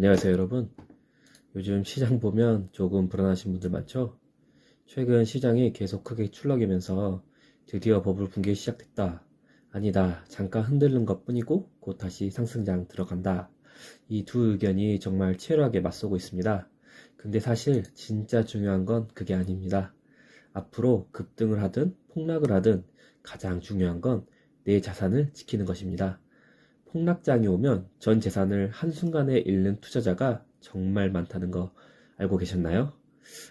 안녕하세요 여러분. 요즘 시장 보면 조금 불안하신 분들 많죠? 최근 시장이 계속 크게 출렁이면서 드디어 버블 붕괴 시작됐다. 아니다. 잠깐 흔들린 것 뿐이고 곧 다시 상승장 들어간다. 이 두 의견이 정말 치열하게 맞서고 있습니다. 근데 사실 진짜 중요한 건 그게 아닙니다. 앞으로 급등을 하든 폭락을 하든 가장 중요한 건 내 자산을 지키는 것입니다. 폭락장이 오면 전 재산을 한순간에 잃는 투자자가 정말 많다는 거 알고 계셨나요?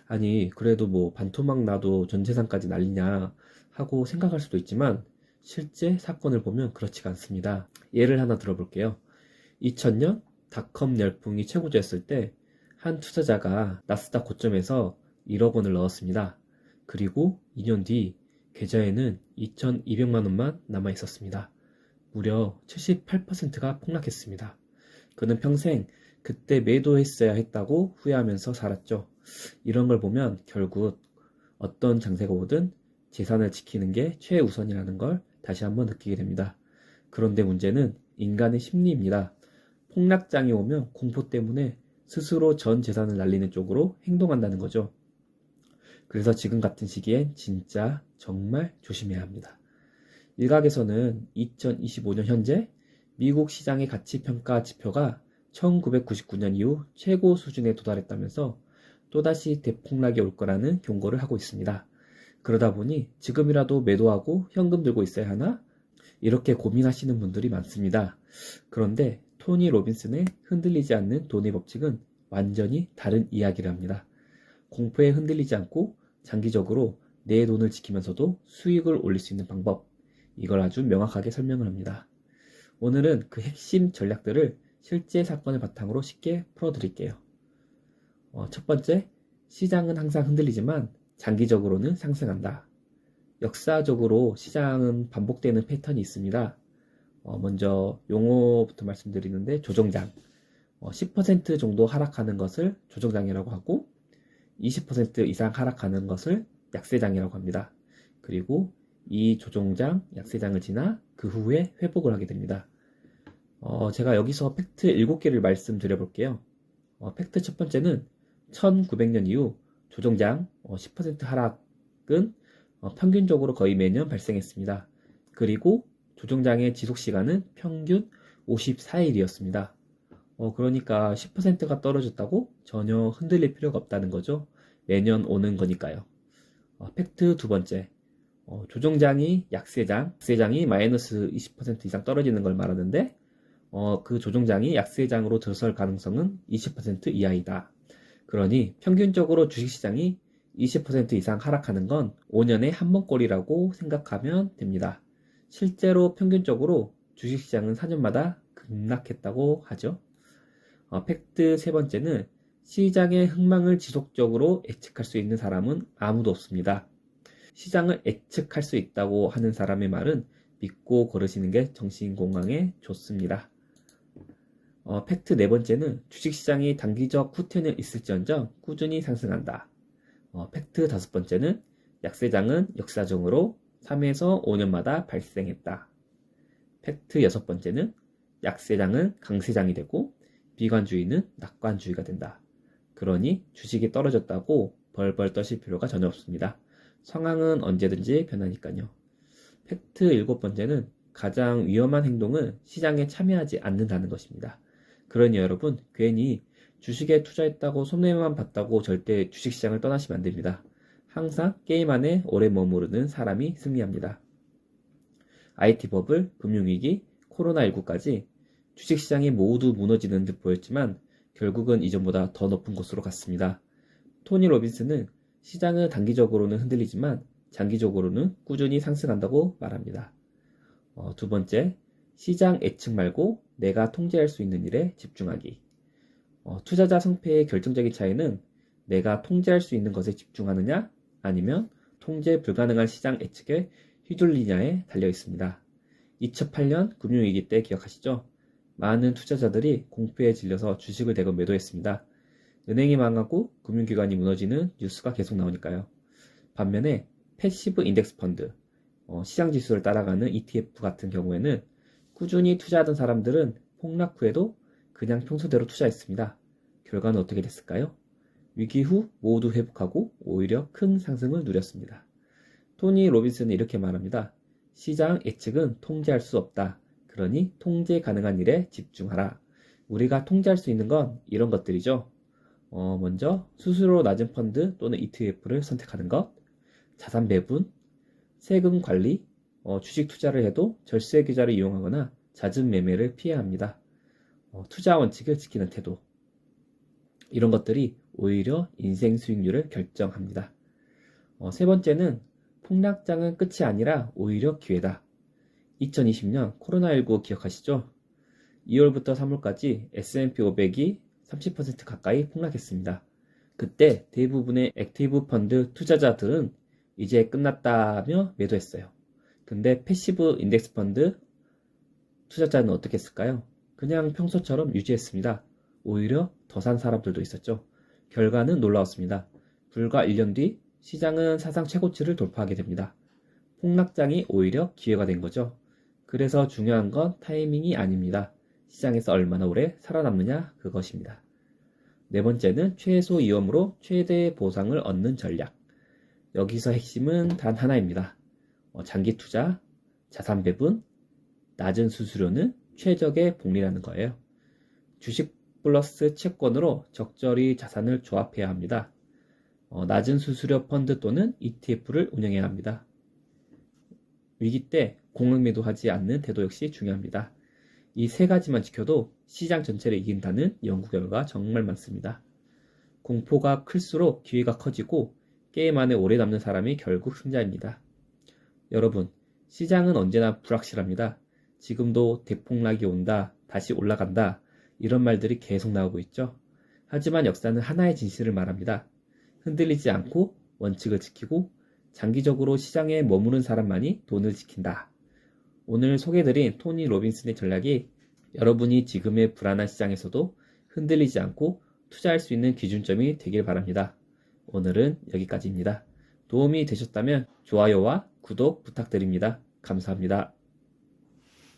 아니, 그래도 뭐 반토막 나도 전 재산까지 날리냐 하고 생각할 수도 있지만 실제 사건을 보면 그렇지가 않습니다. 예를 하나 들어볼게요. 2000년 닷컴 열풍이 최고조였을 때 한 투자자가 나스닥 고점에서 1억 원을 넣었습니다. 그리고 2년 뒤 계좌에는 2200만 원만 남아 있었습니다. 무려 78%가 폭락했습니다. 그는 평생 그때 매도했어야 했다고 후회하면서 살았죠. 이런 걸 보면 결국 어떤 장세가 오든 재산을 지키는 게 최우선이라는 걸 다시 한번 느끼게 됩니다. 그런데 문제는 인간의 심리입니다. 폭락장이 오면 공포 때문에 스스로 전 재산을 날리는 쪽으로 행동한다는 거죠. 그래서 지금 같은 시기엔 진짜 정말 조심해야 합니다. 일각에서는 2025년 현재 미국 시장의 가치평가 지표가 1999년 이후 최고 수준에 도달했다면서 또다시 대폭락이 올 거라는 경고를 하고 있습니다. 그러다 보니 지금이라도 매도하고 현금 들고 있어야 하나? 이렇게 고민하시는 분들이 많습니다. 그런데 토니 로빈슨의 흔들리지 않는 돈의 법칙은 완전히 다른 이야기를 합니다. 공포에 흔들리지 않고 장기적으로 내 돈을 지키면서도 수익을 올릴 수 있는 방법, 이걸 아주 명확하게 설명을 합니다. 오늘은 그 핵심 전략들을 실제 사건을 바탕으로 쉽게 풀어드릴게요. 첫 번째, 시장은 항상 흔들리지만 장기적으로는 상승한다. 역사적으로 시장은 반복되는 패턴이 있습니다. 먼저 용어부터 말씀드리는데 조정장, 10% 정도 하락하는 것을 조정장이라고 하고 20% 이상 하락하는 것을 약세장이라고 합니다. 그리고 이 조정장, 약세장을 지나 그 후에 회복을 하게 됩니다. 제가 여기서 팩트 7개를 말씀드려 볼게요. 팩트 첫 번째는 1900년 이후 조정장 10% 하락은 평균적으로 거의 매년 발생했습니다. 그리고 조정장의 지속시간은 평균 54일이었습니다. 그러니까 10%가 떨어졌다고 전혀 흔들릴 필요가 없다는 거죠. 매년 오는 거니까요. 팩트 두 번째. 조정장이 약세장이 마이너스 20% 이상 떨어지는 걸 말하는데, 그 조정장이 약세장으로 들어설 가능성은 20% 이하이다. 그러니 평균적으로 주식시장이 20% 이상 하락하는 건 5년에 한 번꼴이라고 생각하면 됩니다. 실제로 평균적으로 주식시장은 4년마다 급락했다고 하죠. 팩트 세 번째는 시장의 흥망을 지속적으로 예측할 수 있는 사람은 아무도 없습니다. 시장을 예측할 수 있다고 하는 사람의 말은 믿고 걸으시는 게 정신 건강에 좋습니다. 팩트 네 번째는 주식시장이 단기적 후퇴는 있을지언정 꾸준히 상승한다. 팩트 다섯 번째는 약세장은 역사적으로 3에서 5년마다 발생했다. 팩트 여섯 번째는 약세장은 강세장이 되고 비관주의는 낙관주의가 된다. 그러니 주식이 떨어졌다고 벌벌 떠실 필요가 전혀 없습니다. 상황은 언제든지 변하니까요. 팩트 일곱 번째는 가장 위험한 행동은 시장에 참여하지 않는다는 것입니다. 그러니 여러분, 괜히 주식에 투자했다고 손해만 봤다고 절대 주식시장을 떠나시면 안 됩니다. 항상 게임 안에 오래 머무르는 사람이 승리합니다. IT 버블, 금융위기, 코로나19까지 주식시장이 모두 무너지는 듯 보였지만 결국은 이전보다 더 높은 곳으로 갔습니다. 토니 로빈슨은 시장은 단기적으로는 흔들리지만 장기적으로는 꾸준히 상승한다고 말합니다. 두 번째, 시장 예측 말고 내가 통제할 수 있는 일에 집중하기. 투자자 승패의 결정적인 차이는 내가 통제할 수 있는 것에 집중하느냐 아니면 통제 불가능한 시장 예측에 휘둘리냐에 달려 있습니다. 2008년 금융위기 때 기억하시죠? 많은 투자자들이 공포에 질려서 주식을 대거 매도했습니다. 은행이 망하고 금융기관이 무너지는 뉴스가 계속 나오니까요. 반면에 패시브 인덱스 펀드, 시장 지수를 따라가는 ETF 같은 경우에는 꾸준히 투자하던 사람들은 폭락 후에도 그냥 평소대로 투자했습니다. 결과는 어떻게 됐을까요? 위기 후 모두 회복하고 오히려 큰 상승을 누렸습니다. 토니 로빈슨은 이렇게 말합니다. 시장 예측은 통제할 수 없다. 그러니 통제 가능한 일에 집중하라. 우리가 통제할 수 있는 건 이런 것들이죠. 먼저 수수료 낮은 펀드 또는 ETF를 선택하는 것, 자산 배분, 세금 관리, 주식 투자를 해도 절세 계좌를 이용하거나 잦은 매매를 피해야 합니다. 투자 원칙을 지키는 태도. 이런 것들이 오히려 인생 수익률을 결정합니다. 세 번째는 폭락장은 끝이 아니라 오히려 기회다. 2020년 코로나19 기억하시죠? 2월부터 3월까지 S&P 500이 30% 가까이 폭락했습니다. 그때 대부분의 액티브 펀드 투자자들은 이제 끝났다며 매도했어요. 근데 패시브 인덱스 펀드 투자자는 어떻게 했을까요? 그냥 평소처럼 유지했습니다. 오히려 더 산 사람들도 있었죠. 결과는 놀라웠습니다. 불과 1년 뒤 시장은 사상 최고치를 돌파하게 됩니다. 폭락장이 오히려 기회가 된 거죠. 그래서 중요한 건 타이밍이 아닙니다. 시장에서 얼마나 오래 살아남느냐 그것입니다. 네 번째는 최소 위험으로 최대 보상을 얻는 전략. 여기서 핵심은 단 하나입니다. 장기 투자, 자산 배분, 낮은 수수료는 최적의 복리라는 거예요. 주식 플러스 채권으로 적절히 자산을 조합해야 합니다. 낮은 수수료 펀드 또는 ETF를 운영해야 합니다. 위기 때 공응 매도하지 않는 태도 역시 중요합니다. 이 세 가지만 지켜도 시장 전체를 이긴다는 연구 결과가 정말 많습니다. 공포가 클수록 기회가 커지고 게임 안에 오래 남는 사람이 결국 승자입니다. 여러분, 시장은 언제나 불확실합니다. 지금도 대폭락이 온다, 다시 올라간다, 이런 말들이 계속 나오고 있죠. 하지만 역사는 하나의 진실을 말합니다. 흔들리지 않고 원칙을 지키고 장기적으로 시장에 머무는 사람만이 돈을 지킨다. 오늘 소개해드린 토니 로빈슨의 전략이 여러분이 지금의 불안한 시장에서도 흔들리지 않고 투자할 수 있는 기준점이 되길 바랍니다. 오늘은 여기까지입니다. 도움이 되셨다면 좋아요와 구독 부탁드립니다. 감사합니다.